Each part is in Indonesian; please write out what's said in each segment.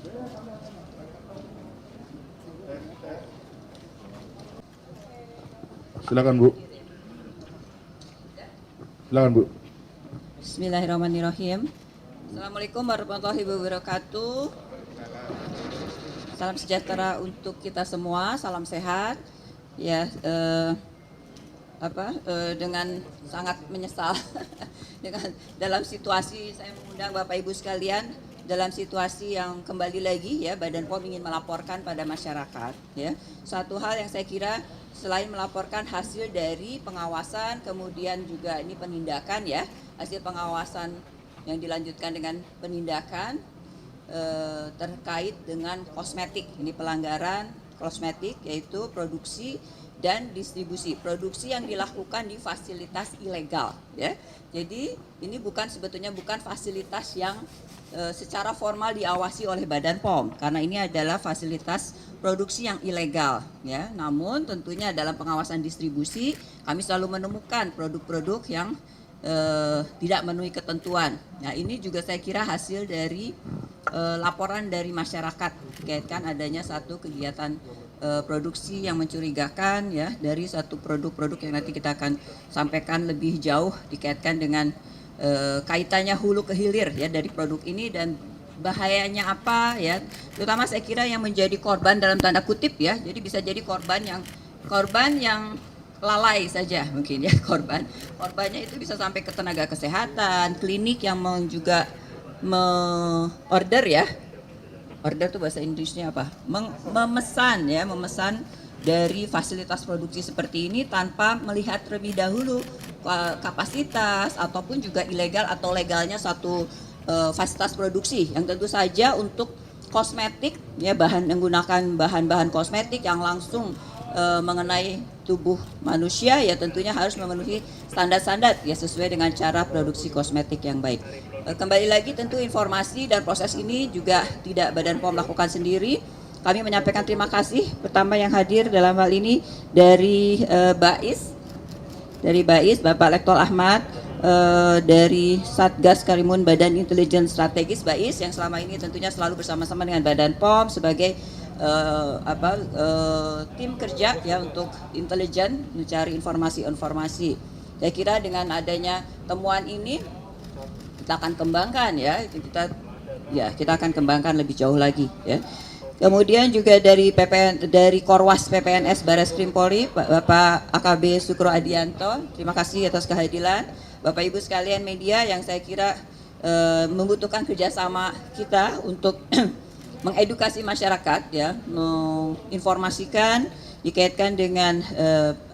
Silakan Bu. Silakan Bu. Bismillahirrahmanirrahim. Assalamualaikum warahmatullahi wabarakatuh. Salam sejahtera untuk kita semua, salam sehat. Ya, dengan sangat menyesal dengan dalam situasi saya mengundang Bapak Ibu sekalian dalam situasi yang kembali lagi ya Badan POM ingin melaporkan pada masyarakat ya. Satu hal yang saya kira selain melaporkan hasil dari pengawasan, kemudian juga ini penindakan ya, hasil pengawasan yang dilanjutkan dengan penindakan terkait dengan kosmetik. Ini pelanggaran kosmetik yaitu produksi dan distribusi. Produksi yang dilakukan di fasilitas ilegal ya. Jadi ini sebetulnya bukan fasilitas yang secara formal diawasi oleh Badan POM karena ini adalah fasilitas produksi yang ilegal ya. Namun tentunya dalam pengawasan distribusi kami selalu menemukan produk-produk yang tidak memenuhi ketentuan. Nah, ini juga saya kira hasil dari laporan dari masyarakat dikaitkan adanya satu kegiatan produksi yang mencurigakan ya dari satu produk-produk yang nanti kita akan sampaikan lebih jauh dikaitkan dengan kaitannya hulu ke hilir ya dari produk ini dan bahayanya apa ya, terutama saya kira yang menjadi korban dalam tanda kutip ya, jadi bisa jadi korban yang lalai saja mungkin ya, korbannya itu bisa sampai ke tenaga kesehatan, klinik yang juga order tuh bahasa Inggrisnya apa? Memesan dari fasilitas produksi seperti ini tanpa melihat terlebih dahulu kapasitas ataupun juga ilegal atau legalnya satu fasilitas produksi yang tentu saja untuk kosmetik ya, menggunakan bahan-bahan kosmetik yang langsung mengenai tubuh manusia ya tentunya harus memenuhi standar-standar ya sesuai dengan cara produksi kosmetik yang baik. Kembali lagi tentu informasi dan proses ini juga tidak Badan POM lakukan sendiri. Kami menyampaikan terima kasih pertama yang hadir dalam hal ini dari BAIS Bapak Lektor Ahmad, dari Satgas Karimun Badan Intelijen Strategis BAIS yang selama ini tentunya selalu bersama-sama dengan Badan POM sebagai tim kerja ya untuk intelijen mencari informasi. Saya kira dengan adanya temuan ini kita akan kembangkan ya, kita akan kembangkan lebih jauh lagi ya. Kemudian juga dari Korwas PPNS Barreskrim Polri Bapak AKB Sukro Adianto, terima kasih atas kehadiran Bapak Ibu sekalian media yang saya kira membutuhkan kerjasama kita untuk mengedukasi masyarakat ya, menginformasikan dikaitkan dengan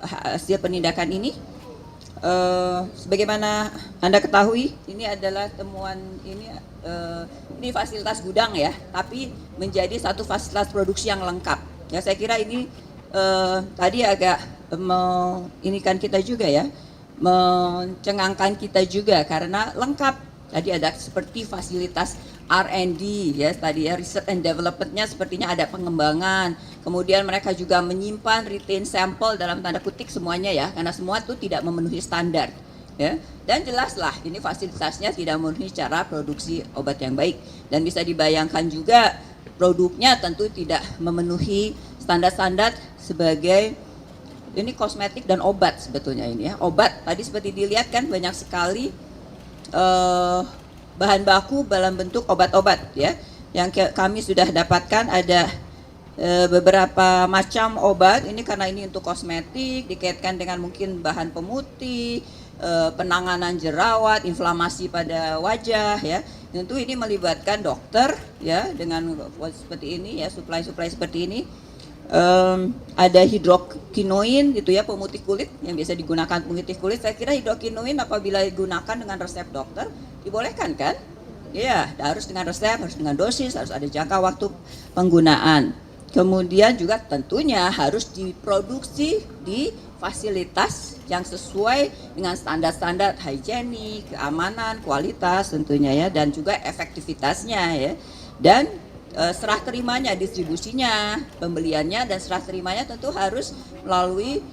hasil penindakan ini. Sebagaimana Anda ketahui, ini adalah temuan ini fasilitas gudang ya, tapi menjadi satu fasilitas produksi yang lengkap. Ya saya kira ini tadi agak inikan kita juga ya, mencengangkan kita juga karena lengkap. Tadi ada seperti fasilitas R&D ya, tadi ya research and development-nya sepertinya ada pengembangan. Kemudian mereka juga menyimpan retain sample dalam tanda kutip semuanya ya, karena semua itu tidak memenuhi standar ya. Dan jelaslah ini fasilitasnya tidak memenuhi cara produksi obat yang baik dan bisa dibayangkan juga produknya tentu tidak memenuhi standar-standar sebagai ini kosmetik dan obat sebetulnya ini ya. Obat tadi seperti dilihat kan banyak sekali bahan baku dalam bentuk obat-obat ya, yang kami sudah dapatkan ada beberapa macam obat ini karena ini untuk kosmetik dikaitkan dengan mungkin bahan pemutih, penanganan jerawat, inflamasi pada wajah ya. Tentu ini melibatkan dokter ya dengan seperti ini ya, supply seperti ini. Ada hidrokinoin gitu ya, pemutih kulit yang biasa digunakan pemutih kulit. Saya kira hidrokinoin apabila digunakan dengan resep dokter dibolehkan kan? Ya, harus dengan resep, harus dengan dosis, harus ada jangka waktu penggunaan. Kemudian juga tentunya harus diproduksi di fasilitas yang sesuai dengan standar-standar higienik, keamanan, kualitas tentunya ya, dan juga efektivitasnya ya. Dan serah terimanya, distribusinya, pembeliannya dan serah terimanya tentu harus melalui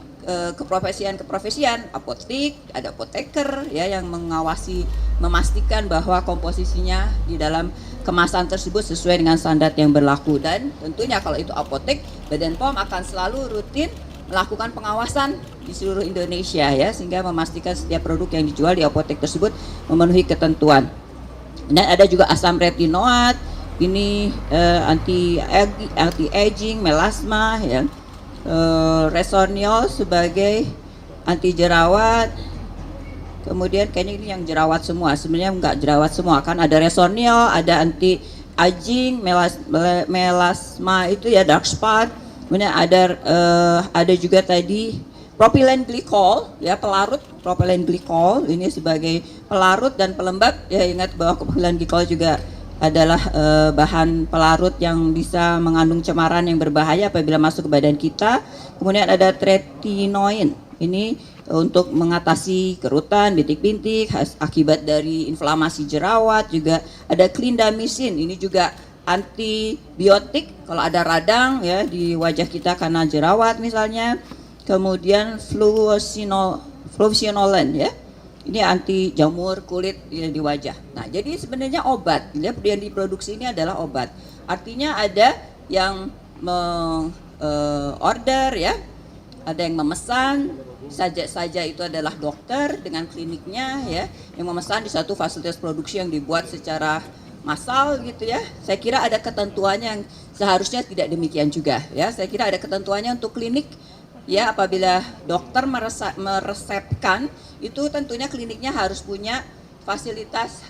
keprofesian, apotek, ada apoteker ya yang mengawasi, memastikan bahwa komposisinya di dalam kemasan tersebut sesuai dengan standar yang berlaku. Dan tentunya kalau itu apotek, Badan POM akan selalu rutin melakukan pengawasan di seluruh Indonesia ya, sehingga memastikan setiap produk yang dijual di apotek tersebut memenuhi ketentuan. Dan ada juga asam retinoat, ini anti aging, melasma ya. Resoniol sebagai anti jerawat. Kemudian kayaknya ini yang jerawat semua, sebenarnya enggak jerawat semua, kan ada resoniol, ada anti aging, melasma itu ya, dark spot. Kemudian ada juga tadi propylene glycol ya, pelarut propylene glycol ini sebagai pelarut dan pelembab ya. Ingat bahwa propylene glycol juga adalah bahan pelarut yang bisa mengandung cemaran yang berbahaya apabila masuk ke badan kita. Kemudian ada tretinoin, ini untuk mengatasi kerutan, bintik-bintik akibat dari inflamasi jerawat. Juga ada clindamycin, ini juga antibiotik kalau ada radang ya di wajah kita karena jerawat misalnya. Kemudian fluocinolone ya, ini anti jamur kulit di wajah. Nah, jadi sebenarnya obat, yang diproduksi ini adalah obat. Artinya ada yang order ya, ada yang memesan, saja itu adalah dokter dengan kliniknya ya, yang memesan di satu fasilitas produksi yang dibuat secara massal gitu ya. Saya kira ada ketentuannya yang seharusnya tidak demikian juga ya. Saya kira ada ketentuannya untuk klinik ya, apabila dokter meresepkan itu tentunya kliniknya harus punya fasilitas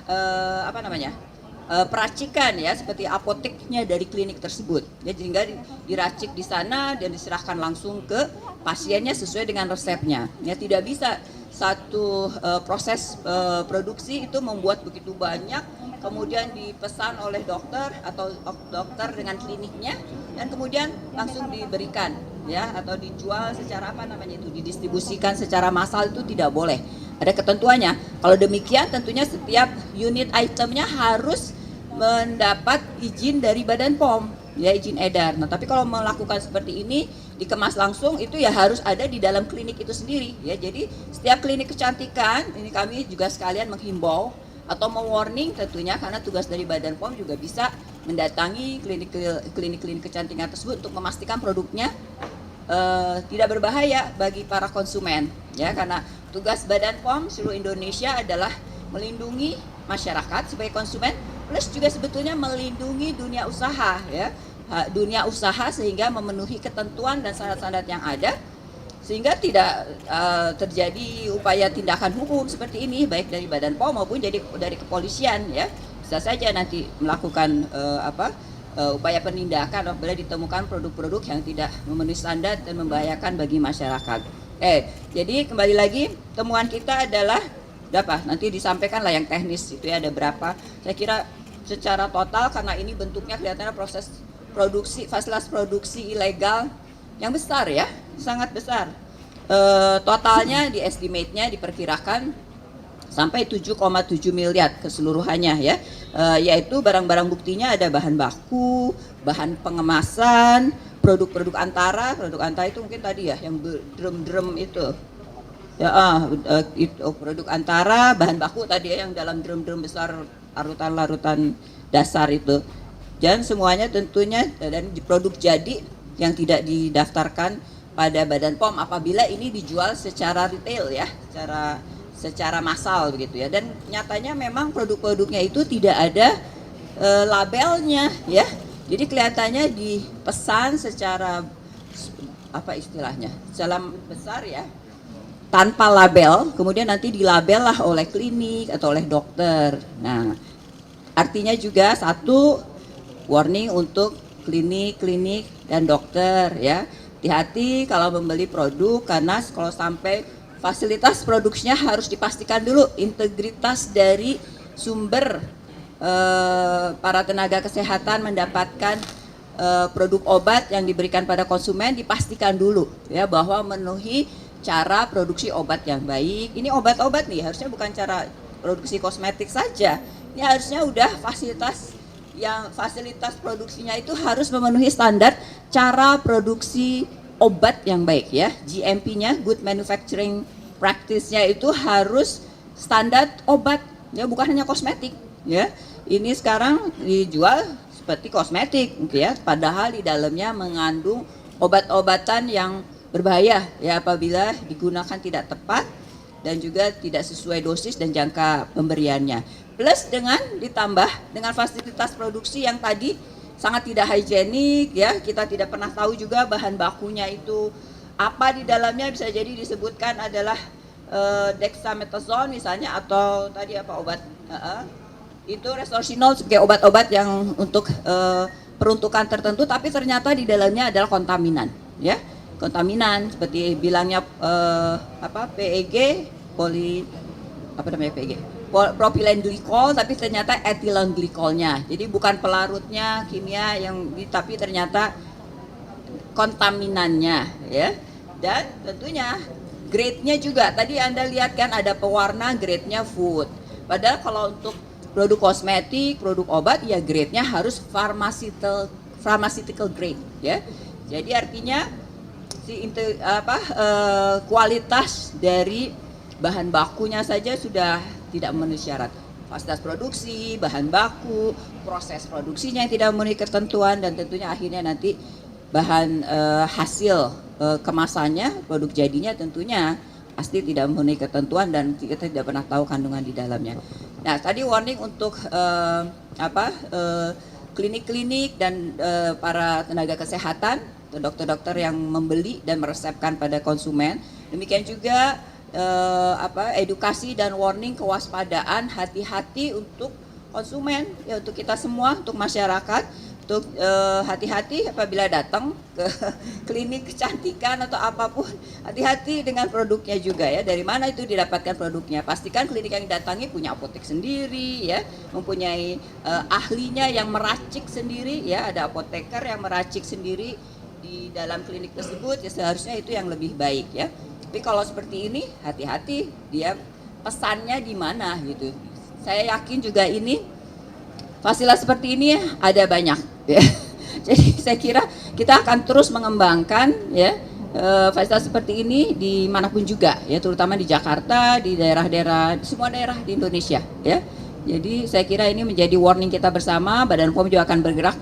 peracikan ya, seperti apoteknya dari klinik tersebut ya, sehingga diracik di sana dan diserahkan langsung ke pasiennya sesuai dengan resepnya ya. Tidak bisa satu proses produksi itu membuat begitu banyak kemudian dipesan oleh dokter atau dokter dengan kliniknya dan kemudian langsung diberikan ya, atau dijual secara didistribusikan secara massal. Itu tidak boleh, ada ketentuannya. Kalau demikian tentunya setiap unit itemnya harus mendapat izin dari Badan POM ya, izin edar. Nah, tapi kalau melakukan seperti ini dikemas langsung itu ya harus ada di dalam klinik itu sendiri ya. Jadi setiap klinik kecantikan ini kami juga sekalian menghimbau atau mewarning tentunya, karena tugas dari Badan POM juga bisa mendatangi klinik-klinik kecantikan tersebut untuk memastikan produknya tidak berbahaya bagi para konsumen ya. Karena tugas Badan POM seluruh Indonesia adalah melindungi masyarakat sebagai konsumen, plus juga sebetulnya melindungi dunia usaha ya, dunia usaha, sehingga memenuhi ketentuan dan syarat-syarat yang ada, sehingga tidak terjadi upaya tindakan hukum seperti ini baik dari Badan POM maupun dari kepolisian ya. Bisa saja nanti melakukan upaya penindakan apabila ditemukan produk-produk yang tidak memenuhi standar dan membahayakan bagi masyarakat. Jadi kembali lagi, temuan kita adalah berapa? Nanti disampaikan lah yang teknis itu ya, ada berapa. Saya kira secara total, karena ini bentuknya kelihatannya proses produksi, fasilitas produksi ilegal yang besar ya, sangat besar. Totalnya di estimate-nya diperkirakan sampai 7,7 miliar keseluruhannya ya, yaitu barang-barang buktinya ada bahan baku, bahan pengemasan, produk antara itu mungkin tadi ya yang drum itu ya, itu produk antara, bahan baku tadi ya yang dalam drum besar, larutan dasar itu, dan semuanya tentunya dan produk jadi yang tidak didaftarkan pada Badan POM apabila ini dijual secara retail ya, secara massal begitu ya. Dan nyatanya memang produk-produknya itu tidak ada labelnya ya. Jadi kelihatannya dipesan secara secara besar ya, tanpa label, kemudian nanti dilabel lah oleh klinik atau oleh dokter. Nah, artinya juga satu warning untuk klinik dan dokter ya. Hati-hati kalau membeli produk, karena kalau sampai fasilitas produksinya harus dipastikan dulu, integritas dari sumber para tenaga kesehatan mendapatkan produk obat yang diberikan pada konsumen, dipastikan dulu ya bahwa memenuhi cara produksi obat yang baik. Ini obat-obat nih, harusnya bukan cara produksi kosmetik saja. Ini harusnya udah fasilitas produksinya itu harus memenuhi standar cara produksi obat yang baik ya. GMP-nya, Good Manufacturing Practice-nya itu harus standar obat ya, bukan hanya kosmetik ya. Ini sekarang dijual seperti kosmetik ya, padahal di dalamnya mengandung obat-obatan yang berbahaya ya apabila digunakan tidak tepat dan juga tidak sesuai dosis dan jangka pemberiannya. Plus dengan ditambah dengan fasilitas produksi yang tadi sangat tidak higienik ya, kita tidak pernah tahu juga bahan bakunya itu apa di dalamnya, bisa jadi disebutkan adalah dexamethasone misalnya, atau tadi apa obat itu resorcinol sebagai obat-obat yang untuk peruntukan tertentu, tapi ternyata di dalamnya adalah kontaminan ya, kontaminan seperti bilangnya PEG propylene glycol, tapi ternyata ethylene glycolnya. Jadi bukan pelarutnya kimia tapi ternyata kontaminannya ya. Dan tentunya grade-nya juga tadi Anda lihat kan ada pewarna, grade-nya food. Padahal kalau untuk produk kosmetik, produk obat ya grade-nya harus pharmaceutical grade ya. Jadi artinya kualitas dari bahan bakunya saja sudah tidak memenuhi syarat. Fasilitas produksi, bahan baku, proses produksinya yang tidak memenuhi ketentuan, dan tentunya akhirnya nanti bahan hasil kemasannya, produk jadinya tentunya pasti tidak memenuhi ketentuan dan kita tidak pernah tahu kandungan di dalamnya. Nah, tadi warning untuk klinik-klinik dan para tenaga kesehatan, dokter-dokter yang membeli dan meresepkan pada konsumen. Demikian juga edukasi dan warning kewaspadaan, hati-hati untuk konsumen ya, untuk kita semua, untuk masyarakat, untuk hati-hati apabila datang ke klinik kecantikan atau apapun, hati-hati dengan produknya juga ya, dari mana itu didapatkan produknya. Pastikan klinik yang didatangi punya apotek sendiri ya, mempunyai ahlinya yang meracik sendiri ya, ada apoteker yang meracik sendiri di dalam klinik tersebut ya, seharusnya itu yang lebih baik ya. Tapi kalau seperti ini hati-hati dia pesannya di mana gitu. Saya yakin juga ini fasilitas seperti ini ada banyak ya. Jadi saya kira kita akan terus mengembangkan ya fasilitas seperti ini di manapun juga ya, terutama di Jakarta, di daerah-daerah, di semua daerah di Indonesia ya. Jadi saya kira ini menjadi warning kita bersama. Badan POM juga akan bergerak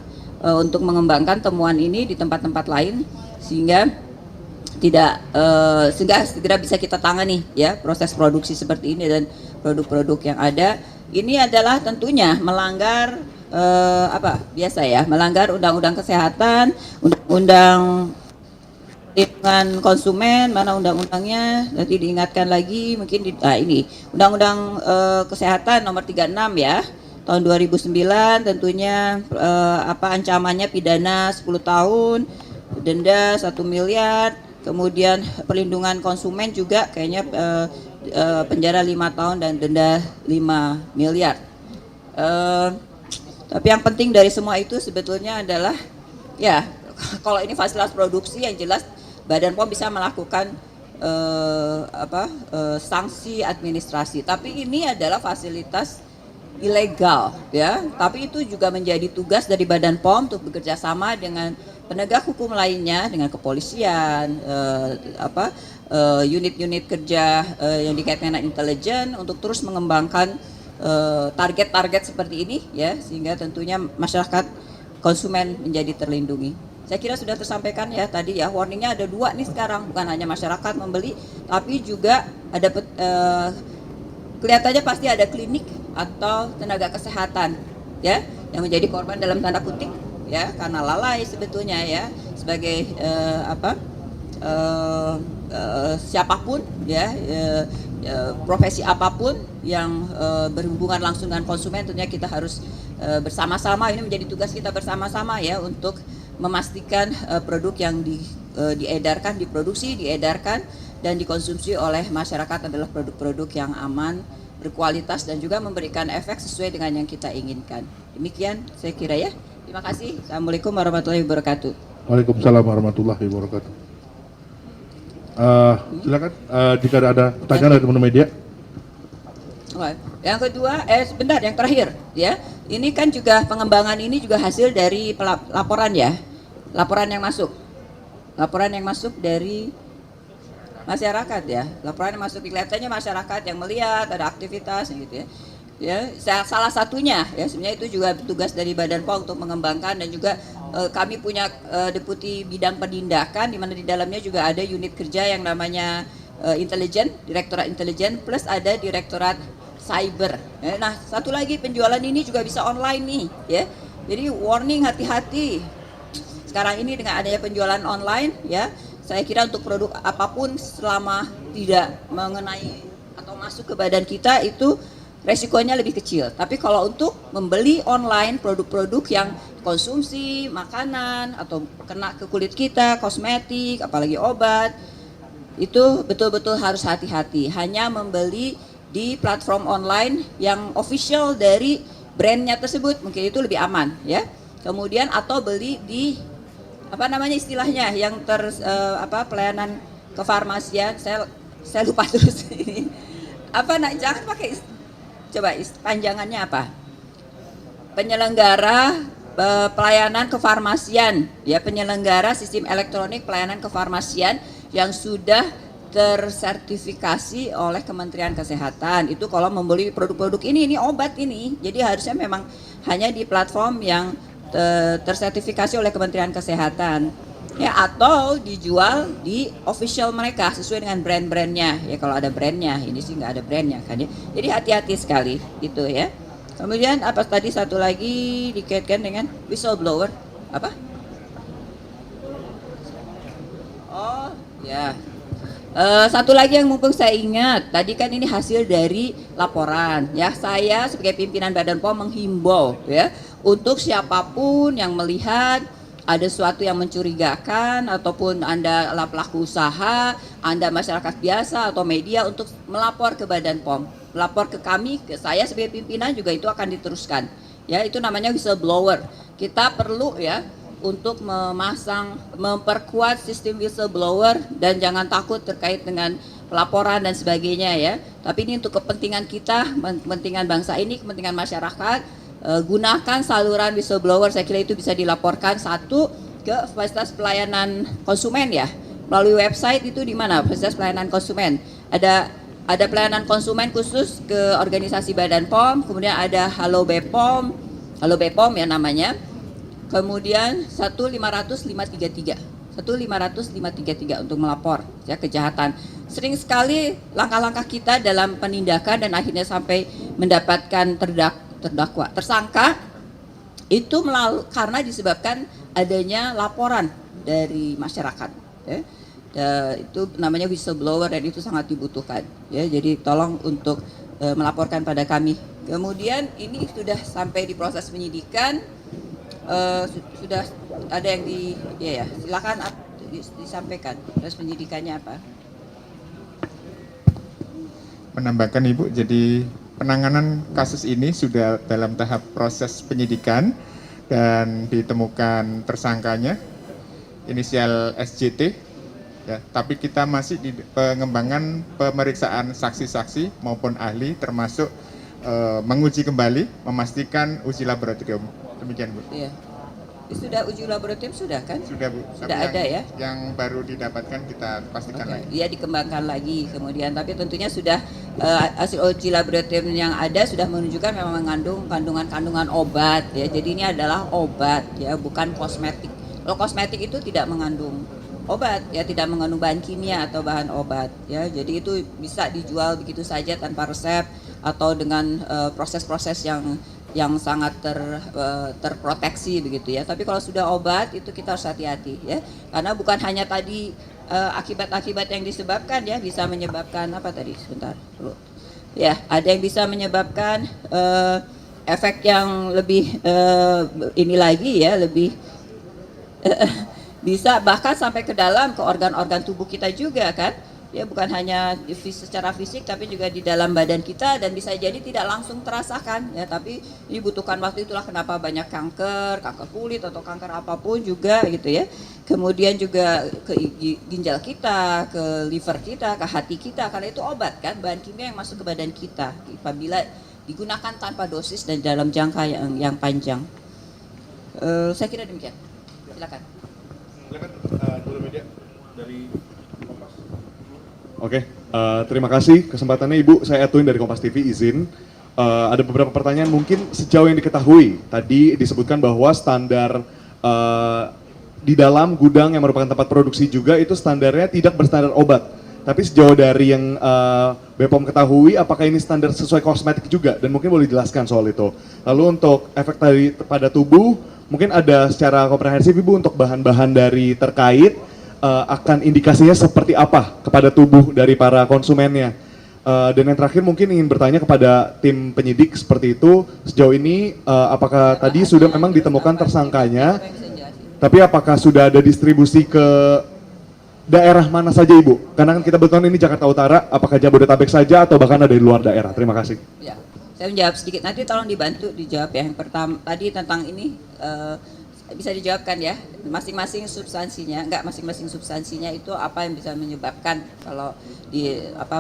untuk mengembangkan temuan ini di tempat-tempat lain sehingga segera bisa kita tangani ya proses produksi seperti ini dan produk-produk yang ada. Ini adalah tentunya melanggar melanggar undang-undang kesehatan, undang-undang perlindungan konsumen, mana undang-undangnya nanti diingatkan lagi mungkin ini undang-undang kesehatan nomor 36 ya tahun 2009, tentunya ancamannya pidana 10 tahun, denda 1 miliar. Kemudian perlindungan konsumen juga kayaknya penjara 5 tahun dan denda 5 miliar. Tapi yang penting dari semua itu sebetulnya adalah ya kalau ini fasilitas produksi yang jelas Badan POM bisa melakukan sanksi administrasi. Tapi ini adalah fasilitas ilegal ya. Tapi itu juga menjadi tugas dari Badan POM untuk bekerja sama dengan penegak hukum lainnya, dengan kepolisian, unit-unit kerja yang dikaitkan dengan intelijen untuk terus mengembangkan target-target seperti ini ya, sehingga tentunya masyarakat konsumen menjadi terlindungi. Saya kira sudah tersampaikan ya tadi ya, warningnya ada 2 nih sekarang, bukan hanya masyarakat membeli, tapi juga ada kelihatannya pasti ada klinik atau tenaga kesehatan ya yang menjadi korban dalam tanda kutip ya, karena lalai sebetulnya ya, sebagai siapapun ya, profesi apapun yang berhubungan langsung dengan konsumen, tentunya kita harus bersama-sama, ini menjadi tugas kita bersama-sama ya untuk memastikan produk yang diedarkan, diproduksi, diedarkan dan dikonsumsi oleh masyarakat adalah produk-produk yang aman, berkualitas dan juga memberikan efek sesuai dengan yang kita inginkan. Demikian saya kira ya. Terima kasih. Assalamualaikum warahmatullahi wabarakatuh. Waalaikumsalam warahmatullahi wabarakatuh. Silakan jika ada pertanyaan dari teman-teman media. Yang kedua, sebentar, yang terakhir ya. Ini kan juga pengembangan ini juga hasil dari laporan ya, laporan yang masuk. laporan yang masuk dari masyarakat ya. Laporan yang masuk kelihatannya masyarakat yang melihat ada aktivitas gitu ya. Ya, salah satunya ya sebenarnya itu juga tugas dari Badan POM untuk mengembangkan, dan juga kami punya deputi bidang penindakan di mana di dalamnya juga ada unit kerja yang namanya intelijen, direktorat intelijen, plus ada direktorat cyber. Nah, satu lagi penjualan ini juga bisa online nih ya. Jadi warning, hati-hati. Sekarang ini dengan adanya penjualan online ya, saya kira untuk produk apapun selama tidak mengenai atau masuk ke badan kita itu resikonya lebih kecil. Tapi kalau untuk membeli online produk-produk yang konsumsi, makanan atau kena ke kulit kita, kosmetik, apalagi obat, itu betul-betul harus hati-hati. Hanya membeli di platform online yang official dari brandnya tersebut, mungkin itu lebih aman ya. Kemudian atau beli di apa namanya istilahnya yang pelayanan kefarmasian, saya lupa terus ini. Jangan pakai coba panjangannya apa? Penyelenggara pelayanan kefarmasian ya, penyelenggara sistem elektronik pelayanan kefarmasian yang sudah tersertifikasi oleh Kementerian Kesehatan. Itu kalau membeli produk-produk ini obat ini. Jadi harusnya memang hanya di platform yang tersertifikasi oleh Kementerian Kesehatan. Ya, atau dijual di official mereka sesuai dengan brand-brandnya ya. Kalau ada brandnya, ini sih nggak ada brandnya kan ya. Jadi hati-hati sekali gitu ya. Kemudian apa tadi satu lagi dikaitkan dengan whistleblower apa? Oh ya. Satu lagi yang mumpung saya ingat, tadi kan ini hasil dari laporan ya. Saya sebagai pimpinan Badan POM menghimbau ya untuk siapapun yang melihat ada sesuatu yang mencurigakan ataupun Anda pelaku usaha, Anda masyarakat biasa atau media untuk melapor ke Badan POM, melapor ke kami, ke saya sebagai pimpinan juga itu akan diteruskan. Ya, itu namanya whistleblower. Kita perlu ya untuk memperkuat sistem whistleblower dan jangan takut terkait dengan pelaporan dan sebagainya ya. Tapi ini untuk kepentingan kita, kepentingan bangsa ini, kepentingan masyarakat. Gunakan saluran whistleblower, saya kira itu bisa dilaporkan satu ke fasilitas pelayanan konsumen ya, melalui website itu di mana fasilitas pelayanan konsumen, ada pelayanan konsumen khusus ke organisasi Badan POM, kemudian ada Halo Bepom ya namanya, kemudian 1500533 untuk melapor ya kejahatan. Sering sekali langkah-langkah kita dalam penindakan dan akhirnya sampai mendapatkan tersangka itu karena disebabkan adanya laporan dari masyarakat ya. Itu namanya whistleblower dan itu sangat dibutuhkan ya. Jadi tolong untuk melaporkan pada kami. Kemudian ini sudah sampai di proses penyidikan, sudah ada yang silakan disampaikan proses penyidikannya apa. Menambahkan Ibu, jadi penanganan kasus ini sudah dalam tahap proses penyidikan dan ditemukan tersangkanya inisial SJT ya, tapi kita masih di pengembangan pemeriksaan saksi-saksi maupun ahli termasuk menguji kembali memastikan uji laboratorium. Demikian Bu. Iya. Sudah uji laboratorium sudah kan? Sudah Bu. Sudah ada ya? Yang baru didapatkan kita pastikan lagi. Iya, dikembangkan lagi kemudian, tapi tentunya sudah hasil uji laboratorium yang ada sudah menunjukkan memang mengandung kandungan obat ya. Jadi ini adalah obat ya, bukan kosmetik. Kalau kosmetik itu tidak mengandung obat ya, tidak mengandung bahan kimia atau bahan obat ya. Jadi itu bisa dijual begitu saja tanpa resep atau dengan proses-proses yang sangat terproteksi begitu ya. Tapi kalau sudah obat itu kita harus hati-hati ya, karena bukan hanya tadi akibat-akibat yang disebabkan ya, bisa menyebabkan apa tadi sebentar ya, ada yang bisa menyebabkan efek yang lebih ini lagi ya, lebih bisa bahkan sampai ke dalam ke organ-organ tubuh kita juga kan ya, bukan hanya secara fisik tapi juga di dalam badan kita, dan bisa jadi tidak langsung terasakan ya, tapi ini butuhkan waktu. Itulah kenapa banyak kanker kulit atau kanker apapun juga gitu ya. Kemudian juga ke ginjal kita, ke liver kita, ke hati kita, karena itu obat kan, bahan kimia yang masuk ke badan kita apabila digunakan tanpa dosis dan dalam jangka yang panjang. Saya kira demikian. Silakan. Silakan Media dari Kompas. Oke, terima kasih kesempatannya Ibu. Saya Edwin dari Kompas TV, izin. Ada beberapa pertanyaan mungkin sejauh yang diketahui. Tadi disebutkan bahwa standar di dalam gudang yang merupakan tempat produksi juga itu standarnya tidak berstandar obat. Tapi sejauh dari yang BPOM ketahui, apakah ini standar sesuai kosmetik juga? Dan mungkin boleh dijelaskan soal itu. Lalu untuk efek tadi pada tubuh, mungkin ada secara komprehensif Ibu untuk bahan-bahan dari terkait akan indikasinya seperti apa kepada tubuh dari para konsumennya. Dan yang terakhir mungkin ingin bertanya kepada tim penyidik seperti itu, sejauh ini apakah tadi sudah memang ditemukan tersangkanya, tapi apakah sudah ada distribusi ke daerah mana saja Ibu? Karena kan kita betul ini Jakarta Utara, apakah Jabodetabek saja atau bahkan ada di luar daerah? Terima kasih. Ya, saya menjawab sedikit, nanti tolong dibantu dijawab ya. Yang pertama tadi tentang ini bisa dijawabkan ya, masing-masing substansinya, enggak masing-masing substansinya itu apa yang bisa menyebabkan kalau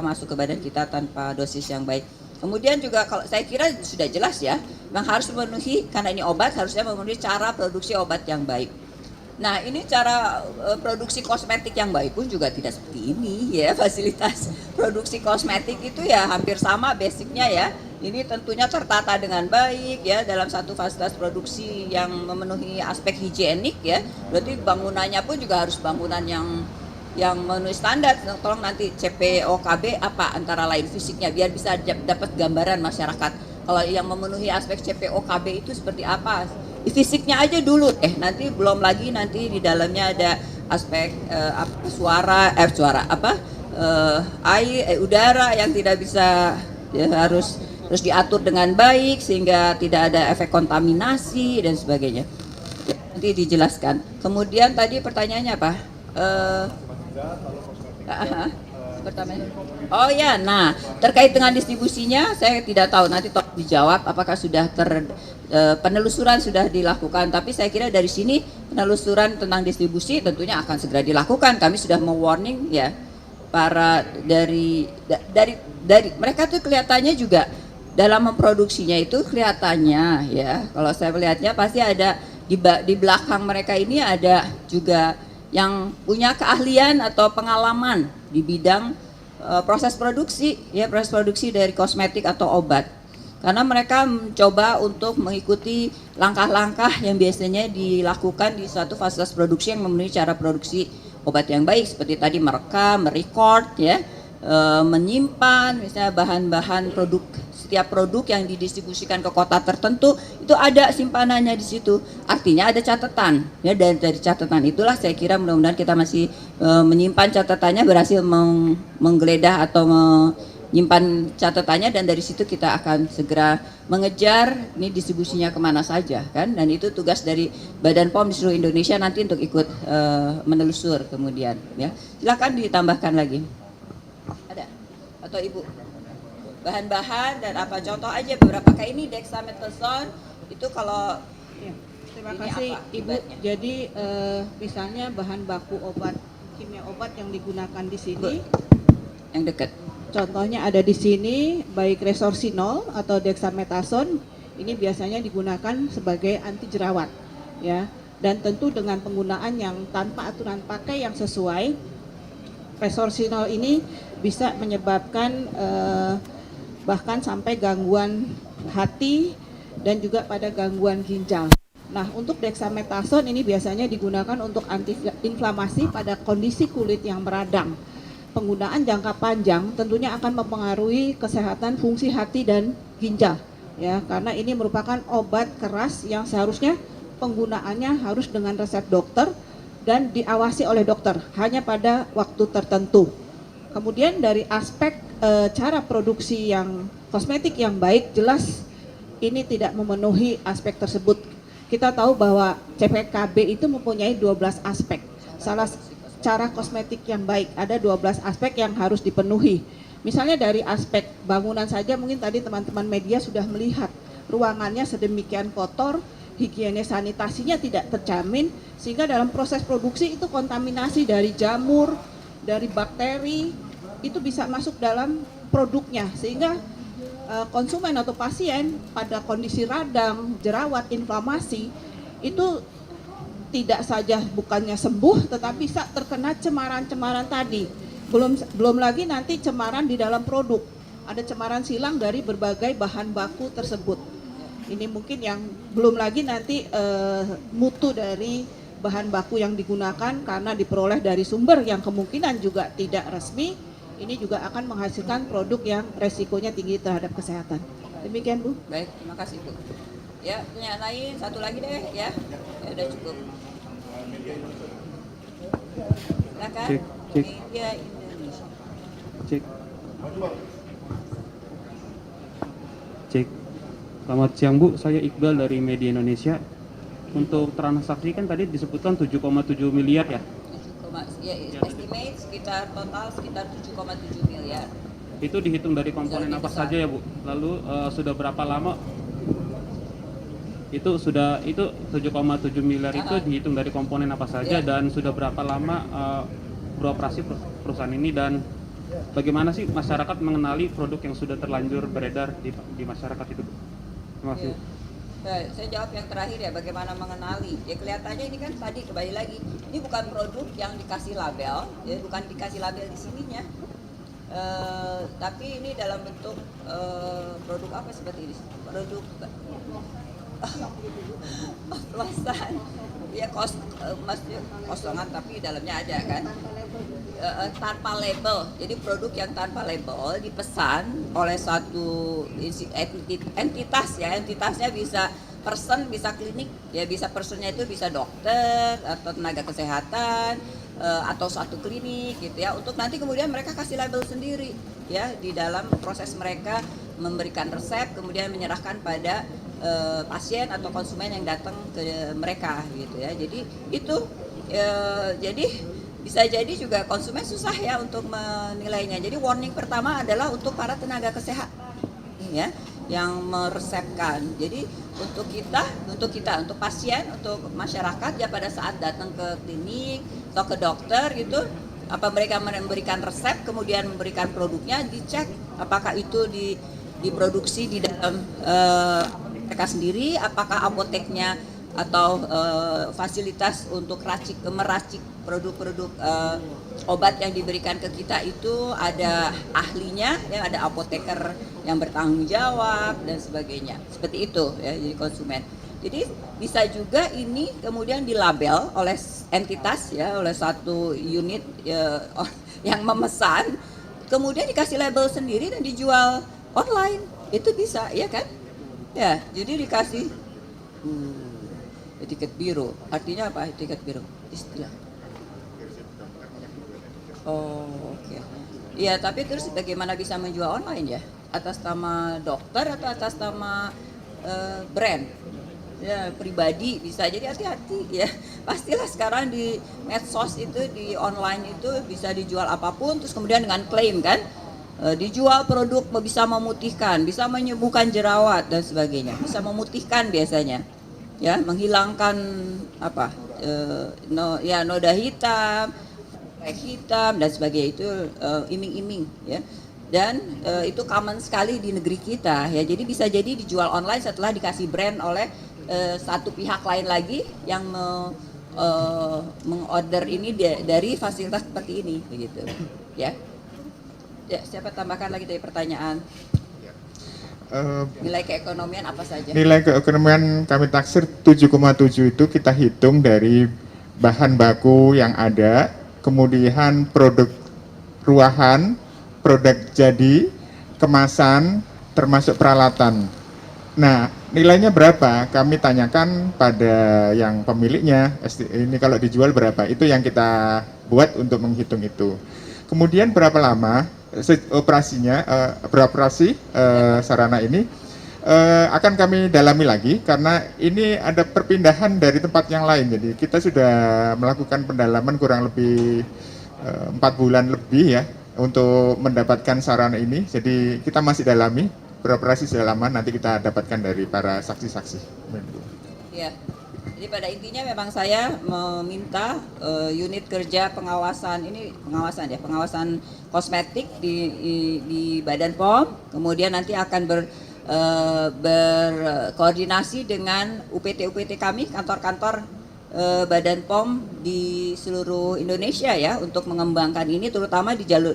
masuk ke badan kita tanpa dosis yang baik. Kemudian juga kalau saya kira sudah jelas ya, memang harus memenuhi, karena ini obat harusnya memenuhi cara produksi obat yang baik. Nah ini cara produksi kosmetik yang baik pun juga tidak seperti ini ya, fasilitas produksi kosmetik itu ya hampir sama basicnya ya. Ini tentunya tertata dengan baik ya dalam satu fasilitas produksi yang memenuhi aspek higienik ya. Berarti bangunannya pun juga harus bangunan yang memenuhi standar. Tolong nanti CPOKB apa antara lain fisiknya biar bisa dapat gambaran masyarakat. Kalau yang memenuhi aspek CPOKB itu seperti apa? Fisiknya aja dulu nanti belum lagi nanti di dalamnya ada aspek udara yang tidak bisa ya, harus diatur dengan baik sehingga tidak ada efek kontaminasi dan sebagainya. Nanti dijelaskan. Kemudian tadi pertanyaannya apa? Pertama. Oh ya, nah terkait dengan distribusinya saya tidak tahu, nanti tolong dijawab apakah sudah penelusuran sudah dilakukan, tapi saya kira dari sini penelusuran tentang distribusi tentunya akan segera dilakukan. Kami sudah mewarning ya para dari mereka tuh kelihatannya juga dalam memproduksinya itu kelihatannya ya, kalau saya melihatnya pasti ada di belakang mereka ini ada juga yang punya keahlian atau pengalaman di bidang proses produksi ya, proses produksi dari kosmetik atau obat. Karena mereka mencoba untuk mengikuti langkah-langkah yang biasanya dilakukan di suatu fasilitas produksi yang memenuhi cara produksi obat yang baik, seperti tadi merekam, merecord ya, menyimpan misalnya bahan-bahan produk, setiap produk yang didistribusikan ke kota tertentu itu ada simpanannya di situ. Artinya ada catatan ya, dan dari catatan itulah saya kira mudah-mudahan kita masih menyimpan catatannya, berhasil menggeledah atau menyimpan catatannya, dan dari situ kita akan segera mengejar ini distribusinya kemana saja kan, dan itu tugas dari Badan POM di seluruh Indonesia nanti untuk ikut menelusur kemudian ya. Silakan ditambahkan lagi. Ada atau Ibu? Bahan-bahan dan apa contoh aja beberapa, kayak ini dexamethasone itu kalau ya, terima kasih Ibu. Jadi misalnya bahan baku obat kimia obat yang digunakan di sini yang dekat. Contohnya ada di sini baik resorcinol atau dexamethasone, ini biasanya digunakan sebagai anti jerawat ya. Dan tentu dengan penggunaan yang tanpa aturan pakai yang sesuai, resorcinol ini bisa menyebabkan bahkan sampai gangguan hati dan juga pada gangguan ginjal. Nah, untuk dexamethasone ini biasanya digunakan untuk antiinflamasi pada kondisi kulit yang meradang. Penggunaan jangka panjang tentunya akan mempengaruhi kesehatan fungsi hati dan ginjal ya, karena ini merupakan obat keras yang seharusnya penggunaannya harus dengan resep dokter dan diawasi oleh dokter hanya pada waktu tertentu. Kemudian dari aspek cara produksi yang kosmetik yang baik, jelas ini tidak memenuhi aspek tersebut. Kita tahu bahwa CPKB itu mempunyai 12 aspek. Salah cara kosmetik yang baik ada 12 aspek yang harus dipenuhi. Misalnya dari aspek bangunan saja, mungkin tadi teman-teman media sudah melihat ruangannya sedemikian kotor, higiene sanitasinya tidak terjamin, sehingga dalam proses produksi itu kontaminasi dari jamur, dari bakteri itu bisa masuk dalam produknya, sehingga konsumen atau pasien pada kondisi radang, jerawat, inflamasi itu tidak saja bukannya sembuh, tetapi bisa terkena cemaran-cemaran tadi. Belum lagi nanti cemaran di dalam produk. Ada cemaran silang dari berbagai bahan baku tersebut. Ini mungkin yang belum lagi nanti mutu dari bahan baku yang digunakan karena diperoleh dari sumber yang kemungkinan juga tidak resmi. Ini juga akan menghasilkan produk yang resikonya tinggi terhadap kesehatan. Demikian Bu. Baik, terima kasih Bu. Ya, pertanyaan lain satu lagi deh ya. Ya udah cukup. Silakan. Cek, cek. Media Indonesia. Cek. Cek. Selamat siang Bu, saya Iqbal dari Media Indonesia. Untuk transaksi kan tadi disebutkan 7,7 miliar ya. 7, ya, estimate total sekitar 7,7 miliar. Itu dihitung dari komponen Lebih apa besar. saja ya Bu? Lalu sudah berapa lama? Itu 7,7 miliar itu dihitung dari komponen apa saja Ya. dan sudah berapa lama beroperasi perusahaan ini, dan bagaimana sih masyarakat mengenali produk yang sudah terlanjur beredar di masyarakat itu Bu? Terima kasih. Ya. Baik, saya jawab yang terakhir ya, bagaimana mengenali. Ya kelihatannya ini kan tadi kembali lagi, ini bukan produk yang dikasih label, ya bukan dikasih label di sininya. Tapi ini dalam bentuk produk apa seperti ini? Produk oplosan. Ya maksudnya kosongan tapi dalamnya ada kan. Tanpa label. Jadi produk yang tanpa label dipesan oleh suatu entitas ya. Entitasnya bisa person, bisa klinik, ya bisa personnya itu bisa dokter atau tenaga kesehatan atau suatu klinik gitu ya. Untuk nanti kemudian mereka kasih label sendiri ya di dalam proses mereka memberikan resep kemudian menyerahkan pada pasien atau konsumen yang datang ke mereka gitu ya. Jadi itu jadi bisa jadi juga konsumen susah ya untuk menilainya. Jadi warning pertama adalah untuk para tenaga kesehatan ya yang meresepkan. Jadi untuk pasien, untuk masyarakat ya pada saat datang ke klinik atau ke dokter gitu, apa mereka memberikan resep kemudian memberikan produknya, dicek apakah itu diproduksi di dalam mereka sendiri, apakah apoteknya atau fasilitas untuk meracik produk-produk obat yang diberikan ke kita itu ada ahlinya, ya ada apoteker yang bertanggung jawab dan sebagainya. Seperti itu ya, jadi konsumen. Jadi bisa juga ini kemudian dilabel oleh entitas ya, oleh satu unit ya, yang memesan, kemudian dikasih label sendiri dan dijual online. Itu bisa ya kan? Ya, jadi dikasih tiket biru. Artinya apa tiket biru? Istilah. Oh, oke. Iya, tapi terus bagaimana bisa menjual online ya? Atas nama dokter atau atas nama brand? Ya, pribadi bisa. Jadi hati-hati ya. Pastilah sekarang di medsos itu, di online itu bisa dijual apapun terus kemudian dengan klaim kan? Dijual produk bisa memutihkan, bisa menyembuhkan jerawat dan sebagainya. Bisa memutihkan biasanya. Ya, menghilangkan apa? Noda hitam, hitam dan sebagainya, itu iming-iming ya. Dan itu common sekali di negeri kita ya. Jadi bisa jadi dijual online setelah dikasih brand oleh satu pihak lain lagi yang mengorder ini dari fasilitas seperti ini begitu ya. Ya, siapa tambahkan lagi dari pertanyaan? Nilai keekonomian apa saja? Nilai keekonomian kami taksir 7,7 itu kita hitung dari bahan baku yang ada, kemudian produk ruahan, produk jadi, kemasan, termasuk peralatan. Nah, nilainya berapa? Kami tanyakan pada yang pemiliknya, ini kalau dijual berapa? Itu yang kita buat untuk menghitung itu. Kemudian berapa lama operasinya, beroperasi sarana ini akan kami dalami lagi karena ini ada perpindahan dari tempat yang lain. Jadi kita sudah melakukan pendalaman kurang lebih 4 bulan lebih ya untuk mendapatkan sarana ini. Jadi kita masih dalami, beroperasi sudah lama, nanti kita dapatkan dari para saksi-saksi. Ya. Jadi pada intinya memang saya meminta unit kerja pengawasan pengawasan kosmetik di Badan POM, kemudian nanti akan berkoordinasi dengan UPT kami, kantor-kantor Badan POM di seluruh Indonesia ya untuk mengembangkan ini, terutama di jalur,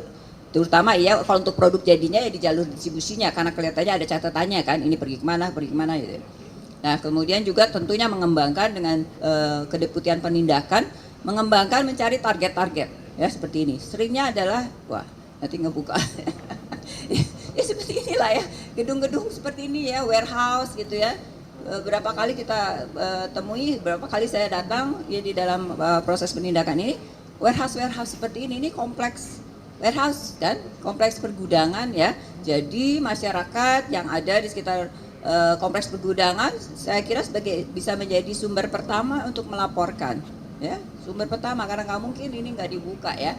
terutama ya kalau untuk produk jadinya ya di jalur distribusinya, karena kelihatannya ada catatannya kan, ini pergi kemana gitu. Nah kemudian juga tentunya mengembangkan dengan kedeputian penindakan, mengembangkan mencari target-target ya seperti ini. Seringnya adalah wah nanti ngebuka ya seperti inilah ya, gedung-gedung seperti ini ya, warehouse gitu ya. Berapa kali kita temui, berapa kali saya datang ya di dalam proses penindakan ini, warehouse seperti ini kompleks warehouse dan kompleks pergudangan ya. Jadi masyarakat yang ada di sekitar kompleks pergudangan, saya kira bisa menjadi sumber pertama untuk melaporkan ya, sumber pertama, karena nggak mungkin ini nggak dibuka ya.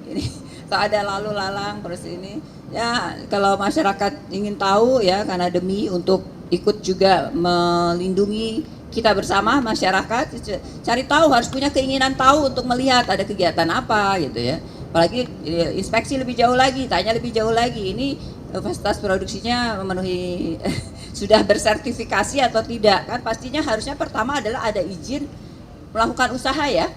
Ini kalau ada lalu lalang terus ini ya, kalau masyarakat ingin tahu ya, karena demi untuk ikut juga melindungi kita bersama masyarakat, cari tahu, harus punya keinginan tahu untuk melihat ada kegiatan apa gitu ya. Apalagi inspeksi lebih jauh lagi, tanya lebih jauh lagi, ini fasilitas produksinya memenuhi sudah bersertifikasi atau tidak kan. Pastinya harusnya pertama adalah ada izin melakukan usaha ya.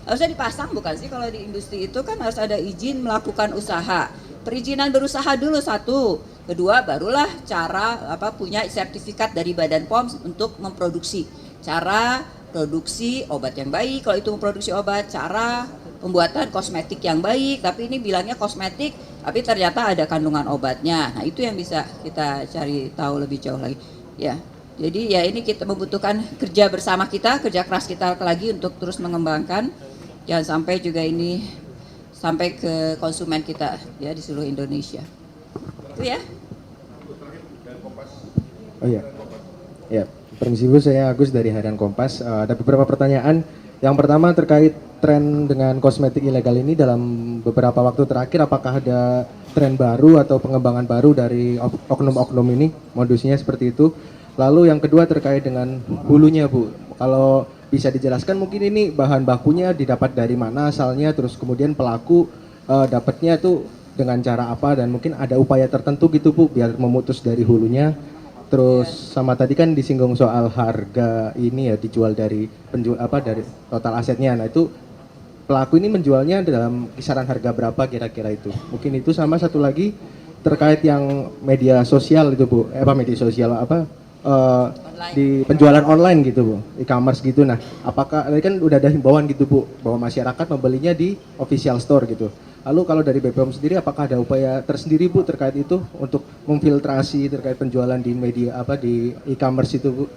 Harusnya dipasang bukan sih kalau di industri itu kan harus ada izin melakukan usaha. Perizinan berusaha dulu satu, kedua barulah cara punya sertifikat dari Badan POM untuk memproduksi. Cara produksi obat yang baik, kalau itu memproduksi obat, cara pembuatan kosmetik yang baik, tapi ini bilangnya kosmetik, tapi ternyata ada kandungan obatnya. Nah itu yang bisa kita cari tahu lebih jauh lagi. Ya, jadi ya ini kita membutuhkan kerja bersama kita, kerja keras kita lagi untuk terus mengembangkan. Jangan sampai juga ini sampai ke konsumen kita ya di seluruh Indonesia. Itu ya. Oh iya. Ya, permisi Bu, saya Agus dari Harian Kompas. Ada beberapa pertanyaan. Yang pertama terkait tren dengan kosmetik ilegal ini dalam beberapa waktu terakhir, apakah ada tren baru atau pengembangan baru dari oknum-oknum ini, modusnya seperti itu. Lalu yang kedua terkait dengan hulunya Bu. Kalau bisa dijelaskan mungkin ini bahan bakunya didapat dari mana asalnya, terus kemudian pelaku dapatnya itu dengan cara apa, dan mungkin ada upaya tertentu gitu Bu biar memutus dari hulunya. Terus sama tadi kan disinggung soal harga ini ya, dijual dari penjual dari total asetnya. Nah itu pelaku ini menjualnya dalam kisaran harga berapa kira-kira itu? Mungkin itu. Sama satu lagi terkait yang media sosial itu Bu, media sosial di penjualan online gitu Bu, e-commerce gitu. Nah, apakah ini kan udah ada himbauan gitu Bu bahwa masyarakat membelinya di official store gitu. Lalu kalau dari BPOM sendiri apakah ada upaya tersendiri Bu terkait itu untuk memfiltrasi terkait penjualan di media di e-commerce itu Bu?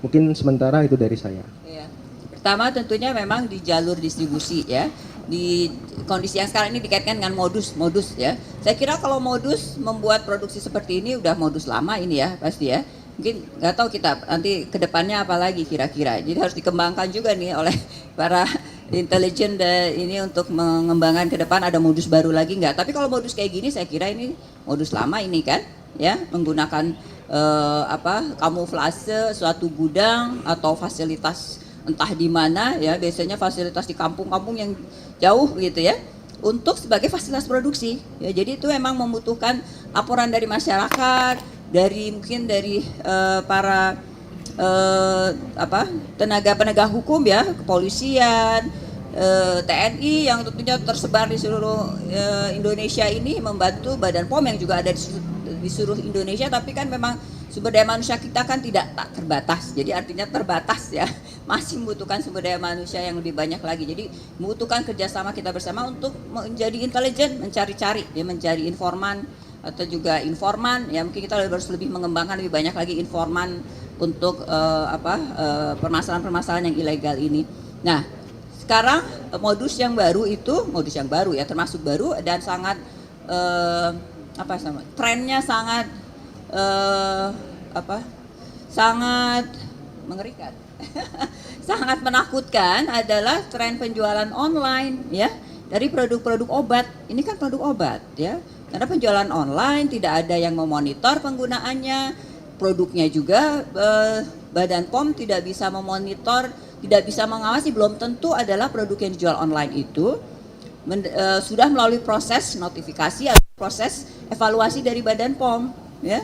Mungkin sementara itu dari saya. Ya. Pertama tentunya memang di jalur distribusi ya. Di kondisi yang sekarang ini dikaitkan dengan modus ya. Saya kira kalau modus membuat produksi seperti ini udah modus lama ini ya pasti ya. Mungkin nggak tahu kita nanti kedepannya apa lagi kira-kira. Jadi harus dikembangkan juga nih oleh para intelijen ini untuk mengembangkan ke depan ada modus baru lagi nggak. Tapi kalau modus kayak gini saya kira ini modus lama ini kan ya, menggunakan kamuflase suatu gudang atau fasilitas entah di mana ya, biasanya fasilitas di kampung-kampung yang jauh gitu ya, untuk sebagai fasilitas produksi ya. Jadi itu memang membutuhkan laporan dari masyarakat, mungkin dari para tenaga penegak hukum ya, kepolisian, TNI yang tentunya tersebar di seluruh Indonesia ini, membantu Badan POM yang juga ada di seluruh Indonesia. Tapi kan memang sumber daya manusia kita kan tidak tak terbatas, jadi artinya terbatas ya, masih membutuhkan sumber daya manusia yang lebih banyak lagi. Jadi membutuhkan kerjasama kita bersama untuk menjadi intelijen, mencari-cari ya, mencari informan atau juga informan ya. Mungkin kita harus lebih mengembangkan lebih banyak lagi informan untuk permasalahan-permasalahan yang ilegal ini. Nah sekarang modus yang baru ya, termasuk baru dan sangat trennya sangat sangat mengerikan sangat menakutkan adalah tren penjualan online ya dari produk-produk obat. Ini kan produk obat ya, karena penjualan online tidak ada yang memonitor penggunaannya, produknya juga Badan POM tidak bisa memonitor, tidak bisa mengawasi. Belum tentu adalah produk yang dijual online itu sudah melalui proses notifikasi atau proses evaluasi dari Badan POM ya.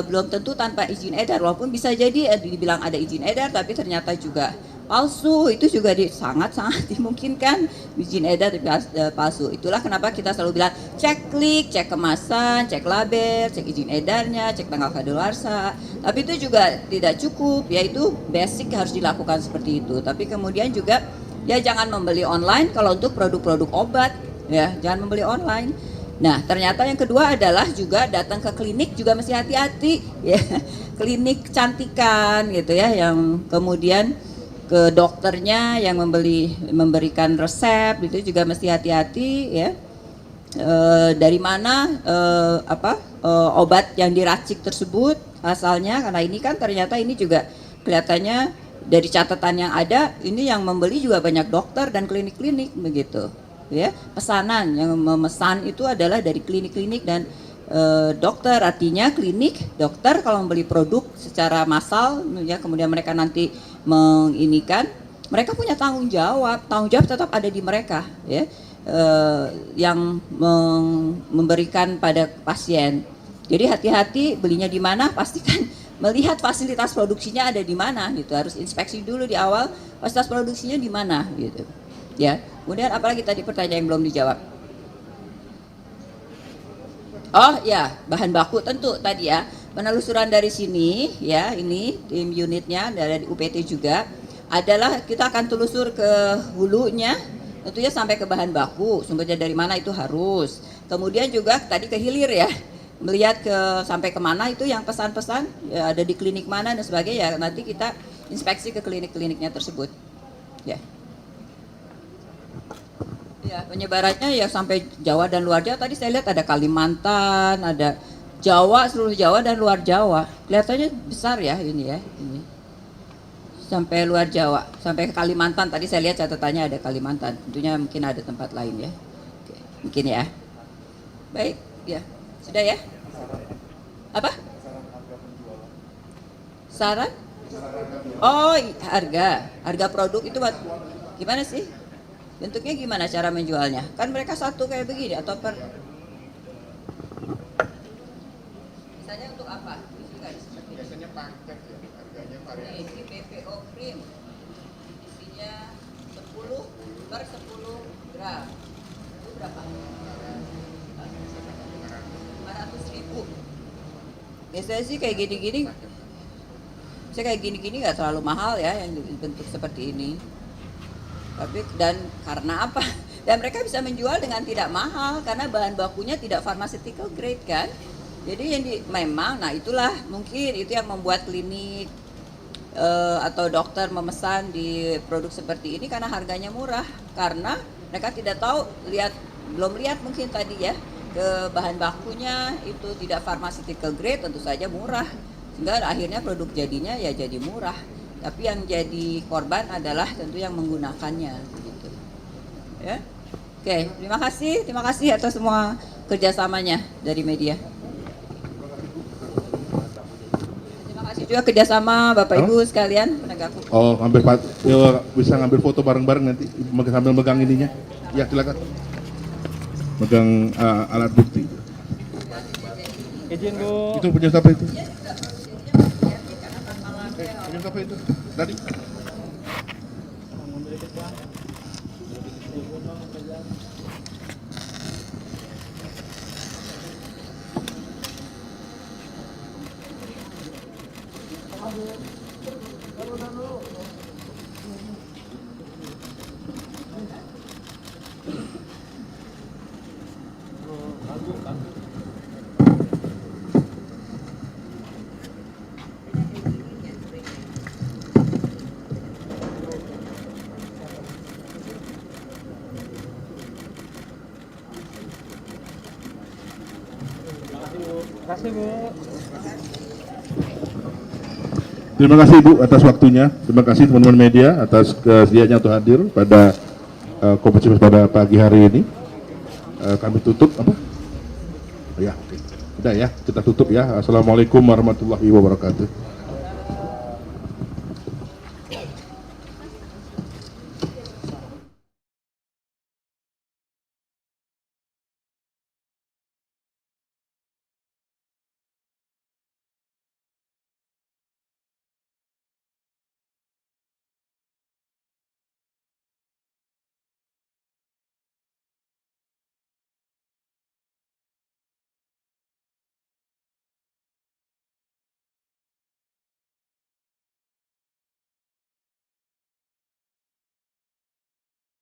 Belum tentu tanpa izin edar, walaupun bisa jadi dibilang ada izin edar tapi ternyata juga palsu, itu juga sangat-sangat dimungkinkan izin edar tapi palsu. Itulah kenapa kita selalu bilang cek klik, cek kemasan, cek label, cek izin edarnya, cek tanggal kadaluarsa. Tapi itu juga tidak cukup, yaitu basic harus dilakukan seperti itu. Tapi kemudian juga ya jangan membeli online kalau untuk produk-produk obat, ya jangan membeli online. Nah, ternyata yang kedua adalah juga datang ke klinik juga mesti hati-hati, ya. Klinik kecantikan gitu ya, yang kemudian ke dokternya yang memberikan resep itu juga mesti hati-hati ya. Dari mana obat yang diracik tersebut asalnya, karena ini kan ternyata ini juga kelihatannya dari catatan yang ada ini yang membeli juga banyak dokter dan klinik-klinik begitu ya. Pesanan yang memesan itu adalah dari klinik-klinik dan dokter, artinya klinik dokter kalau membeli produk secara massal ya, kemudian mereka nanti menginikan, mereka punya tanggung jawab tetap ada di mereka ya, yang memberikan pada pasien. Jadi hati-hati belinya di mana, pastikan melihat fasilitas produksinya ada di mana gitu, harus inspeksi dulu di awal fasilitas produksinya di mana gitu ya. Kemudian apalagi tadi pertanyaan yang belum dijawab. Oh ya, bahan baku tentu tadi ya, penelusuran dari sini ya, ini tim unitnya dari UPT juga adalah kita akan telusur ke hulunya, tentunya sampai ke bahan baku, sumbernya dari mana itu harus. Kemudian juga tadi ke hilir ya, melihat sampai kemana itu yang pesan-pesan ya, ada di klinik mana dan sebagainya ya, nanti kita inspeksi ke klinik-kliniknya tersebut ya. Ya, penyebarannya ya sampai Jawa dan luar Jawa. Tadi saya lihat ada Kalimantan, ada Jawa, seluruh Jawa dan luar Jawa. Kelihatannya besar ya ini ya. Ini. Sampai luar Jawa, sampai ke Kalimantan. Tadi saya lihat catatannya ada Kalimantan. Tentunya mungkin ada tempat lain ya. Oke, mungkin ya. Baik, ya. Sudah ya? Apa? Saran? Oh, harga produk itu gimana sih? Bentuknya gimana cara menjualnya? Kan mereka satu kayak begini atau per... Misalnya untuk apa? Biasanya paket ya, harganya variasi. Ini PPO cream. Isinya 10 per 10 gram. Itu berapa? 500.000. Biasanya sih kayak gini-gini. Saya kayak gini-gini nggak terlalu mahal ya yang bentuk seperti ini. Tapi dan karena apa? Dan mereka bisa menjual dengan tidak mahal karena bahan bakunya tidak pharmaceutical grade kan. Jadi yang memang, nah itulah mungkin itu yang membuat klinik atau dokter memesan di produk seperti ini karena harganya murah, karena mereka tidak tahu, belum lihat mungkin tadi ya ke bahan bakunya itu tidak pharmaceutical grade, tentu saja murah sehingga akhirnya produk jadinya ya jadi murah. Tapi yang jadi korban adalah tentu yang menggunakannya, gitu. Ya, oke, terima kasih atas semua kerjasamanya dari media. Terima kasih juga kerjasama Bapak Ibu sekalian penegak hukum. Oh, bisa ngambil foto bareng-bareng nanti sambil megang ininya. Ya, silakan. Megang alat bukti. Izin Bu. Itu punya siapa itu? Punya siapa itu? Tadi. Terima kasih Bu atas waktunya. Terima kasih teman-teman media atas kesediaannya untuk hadir pada konferensi pada pagi hari ini. Kami tutup apa? Ya, oke. Udah ya, kita tutup ya. Assalamualaikum warahmatullahi wabarakatuh.